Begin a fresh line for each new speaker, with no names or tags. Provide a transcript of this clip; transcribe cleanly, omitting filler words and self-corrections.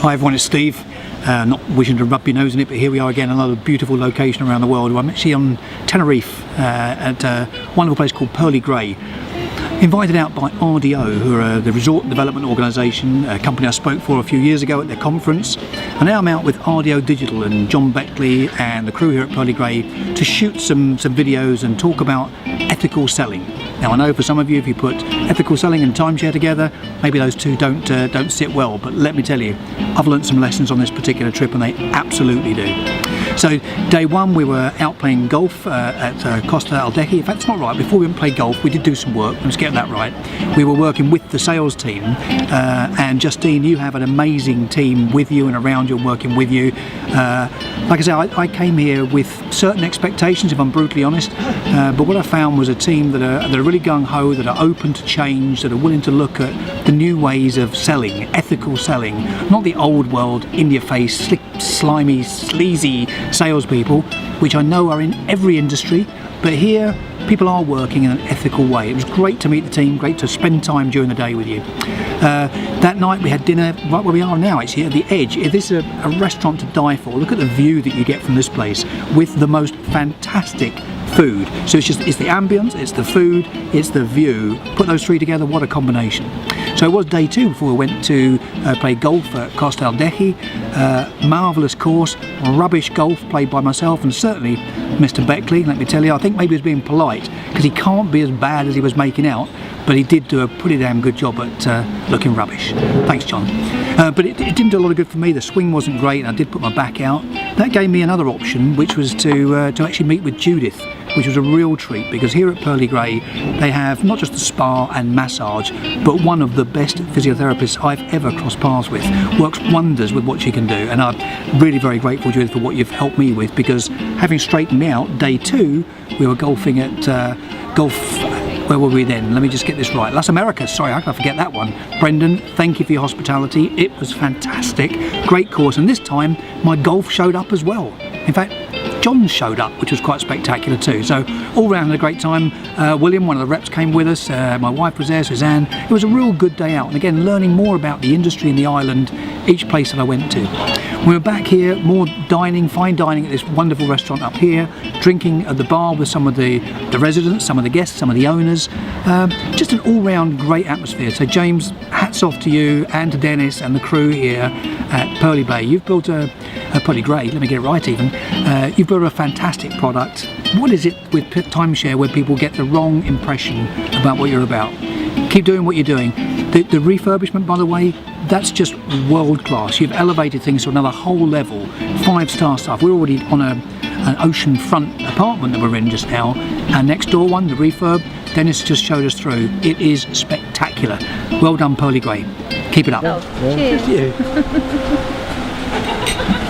Hi everyone, it's Steve. Not wishing to rub your nose in it, but here we are again, another beautiful location around the world. I'm actually on Tenerife at a wonderful place called Pearly Grey. Invited out by RDO, who are the Resort Development Organisation, a company I spoke for a few years ago at their conference. And now I'm out with RDO Digital and John Beckley and the crew here at Pearly Grey to shoot some videos and talk about ethical selling. Now I know for some of you, if you put ethical selling and timeshare together, maybe those two don't sit well, but let me tell you, I've learnt some lessons on this particular trip and they absolutely do. So day one we were out playing golf at Costa Aldehi. In fact, it's not right, before we went and played golf we did do some work, let's get that right. We were working with the sales team and Justine, you have an amazing team with you and around you and working with you. Like I say, I came here with certain expectations, if I'm brutally honest, but what I found was a team that are really gung-ho, that are open to change, that are willing to look at the new ways of selling, ethical selling, not the old world, in-your-face, slick, slimy, sleazy salespeople, which I know are in every industry, but here people are working in an ethical way. It was great to meet the team, great to spend time during the day with you. That night we had dinner right where we are now, actually at the Edge. This is a restaurant to die for. Look at the view that you get from this place with the most fantastic food. So it's the ambience, it's the food, it's the view. Put those three together, what a combination. So it was day two before we went to play golf at Costa Aldehi. Marvellous course, rubbish golf played by myself and certainly Mr. Beckley, let me tell you. I think maybe he was being polite because he can't be as bad as he was making out, but he did do a pretty damn good job at looking rubbish. Thanks, John. But it didn't do a lot of good for me. The swing wasn't great and I did put my back out. That gave me another option, which was to actually meet with Judith, which was a real treat because here at Pearly Grey they have not just the spa and massage, but one of the best physiotherapists I've ever crossed paths with. Works wonders with what she can do, and I'm really very grateful, Judith, for what you've helped me with, because having straightened me out, day two we were golfing at where were we then? Let me just get this right. Las Americas, sorry, how can I forget that one? Brendan, thank you for your hospitality. It was fantastic, great course, and this time my golf showed up as well. In fact, John showed up, which was quite spectacular too. So all round a great time. William, one of the reps, came with us. My wife was there, Suzanne. It was a real good day out, and again learning more about the industry in the island each place that I went to. We were back here, more dining, fine dining at this wonderful restaurant up here, drinking at the bar with some of the residents, some of the guests, some of the owners. Just an all-round great atmosphere. So James, hats off to you and to Dennis and the crew here at Pearly Bay. You've built Pearly Grey, let me get it right even. You've built a fantastic product. What is it with timeshare where people get the wrong impression about what you're about? Keep doing what you're doing. The refurbishment, by the way, that's just world class. You've elevated things to another whole level. 5-star stuff. We're already on an oceanfront apartment that we're in just now. Our next door one, the refurb, Dennis just showed us through. It is spectacular. Well done, Pearly Grey. Keep it up.
Oh, cheers.
Thank you.